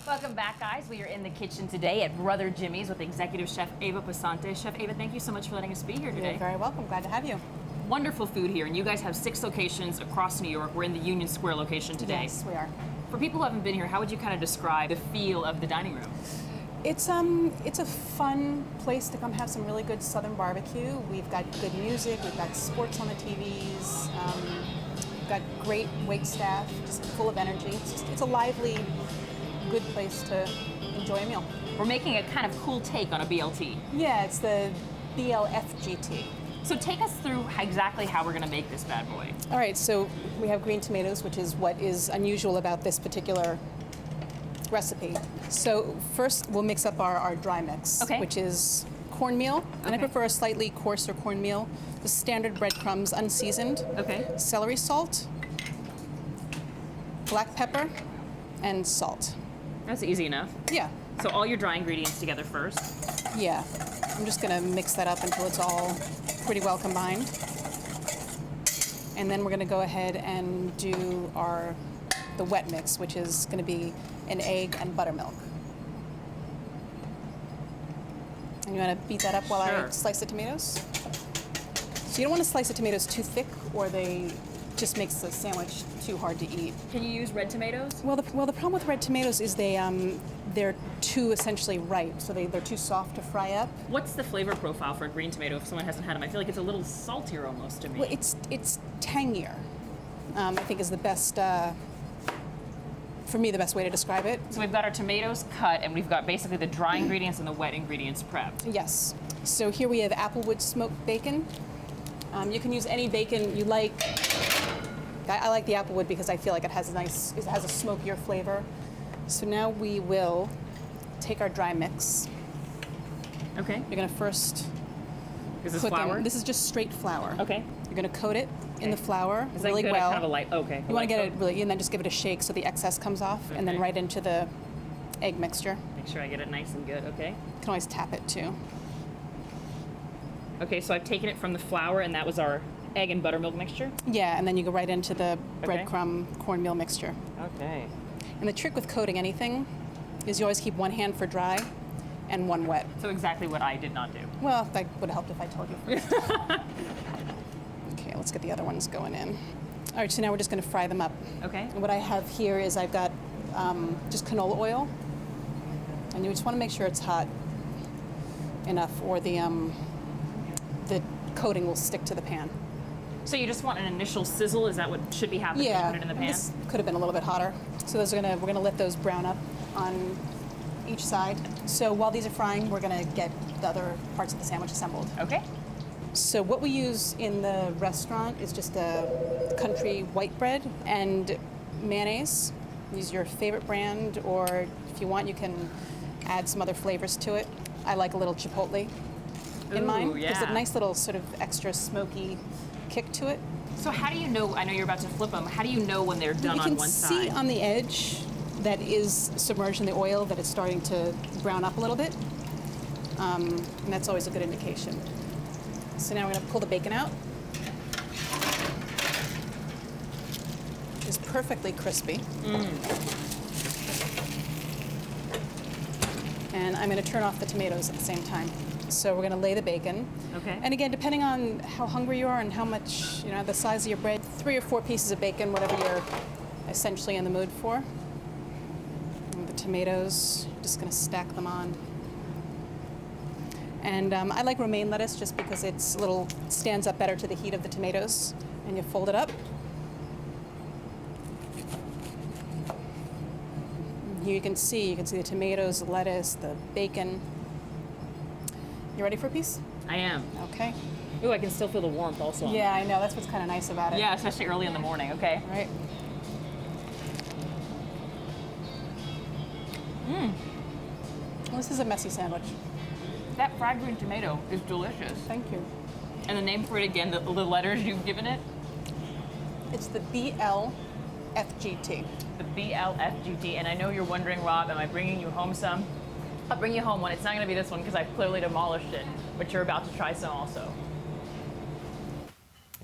Welcome back, guys. We are in the kitchen today at Brother Jimmy's with Executive Chef Ava Pasante. Chef Ava, thank you so much for letting us be here today. You're very welcome. Glad to have you. Wonderful food here, and you guys have 6 locations across New York. We're in the Union Square location today. Yes, we are. For people who haven't been here, how would you kind of describe the feel of the dining room? It's a fun place to come have some really good Southern barbecue. We've got good music. We've got sports on the TVs. We've got great wait staff, just full of energy. It's a lively, good place to enjoy a meal. We're making a kind of cool take on a BLT. Yeah, it's the BLFGT. So take us through exactly how we're going to make this bad boy. All right, so we have green tomatoes, which is what is unusual about this particular recipe. So first we'll mix up our dry mix, which is cornmeal, and I prefer a slightly coarser cornmeal, the standard breadcrumbs, unseasoned, celery salt, black pepper, and salt. That's easy enough. Yeah. So all your dry ingredients together first? Yeah. I'm just gonna mix that up until it's all pretty well combined. And then we're gonna go ahead and do the wet mix, which is gonna be an egg and buttermilk. And you wanna beat that up while I slice the tomatoes? So you don't wanna slice the tomatoes too thick or they just makes the sandwich too hard to eat. Can you use red tomatoes? Well, the problem with red tomatoes is they're too essentially ripe, so they're too soft to fry up. What's the flavor profile for a green tomato if someone hasn't had them? I feel like it's a little saltier almost to me. Well, it's tangier. I think is the best, for me, the best way to describe it. So we've got our tomatoes cut, and we've got basically the dry ingredients and the wet ingredients prepped. Yes. So here we have applewood smoked bacon. You can use any bacon you like. I like the applewood because I feel like it has a smokier flavor. So now we will take our dry mix. Okay. You're gonna first Is this flour? this is just straight flour. Okay. You're gonna coat it in the flour Is really that good? well. Kind of a light. Okay. You want to get it really, and then just give it a shake so the excess comes off, and then right into the egg mixture. Make sure I get it nice and good. Okay. You can always tap it too. Okay, so I've taken it from the flour, and that was our egg and buttermilk mixture? Yeah, and then you go right into the breadcrumb cornmeal mixture. Okay. And the trick with coating anything is you always keep one hand for dry and one wet. So exactly what I did not do. Well, that would have helped if I told you first. Okay, let's get the other ones going in. All right, so now we're just going to fry them up. Okay. And what I have here is I've got just canola oil, and you just want to make sure it's hot enough, or the coating will stick to the pan. So you just want an initial sizzle? Is that what should be happening when you put it in the pan? This could have been a little bit hotter. So we're gonna let those brown up on each side. So while these are frying, we're gonna get the other parts of the sandwich assembled. Okay. So what we use in the restaurant is just a country white bread and mayonnaise. Use your favorite brand, or if you want, you can add some other flavors to it. I like a little chipotle in mine. Yeah. There's a nice little sort of extra smoky kick to it. So how do you know, I know you're about to flip them, how do you know when they're done on one side? You can see on the edge that is submerged in the oil that it's starting to brown up a little bit. And that's always a good indication. So now we're going to pull the bacon out. It's perfectly crispy. And I'm going to turn off the tomatoes at the same time. So we're going to lay the bacon. Okay. And again, depending on how hungry you are and how much, the size of your bread, 3 or 4 pieces of bacon, whatever you're essentially in the mood for. And the tomatoes, just going to stack them on. And I like romaine lettuce just because stands up better to the heat of the tomatoes. And you fold it up. Here you can see the tomatoes, the lettuce, the bacon. You ready for a piece? I am. Okay. Ooh, I can still feel the warmth also. Yeah, I know. That's what's kind of nice about it. Yeah, especially early in the morning. Okay. All right. Well, this is a messy sandwich. That fried green tomato is delicious. Thank you. And the name for it again, the letters you've given it? It's the BLFGT. The BLFGT. And I know you're wondering, Rob, am I bringing you home some? I'll bring you home one. It's not going to be this one because I've clearly demolished it, but you're about to try some also.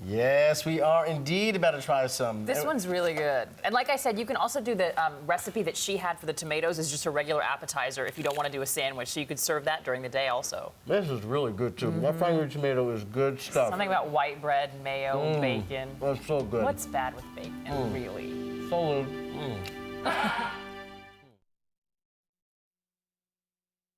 Yes, we are indeed about to try some. This one's really good. And like I said, you can also do the recipe that she had for the tomatoes is just a regular appetizer if you don't want to do a sandwich. So you could serve that during the day also. This is really good, too. My favorite tomato is good stuff. Something about white bread, mayo, bacon. That's so good. What's bad with bacon, really? So good.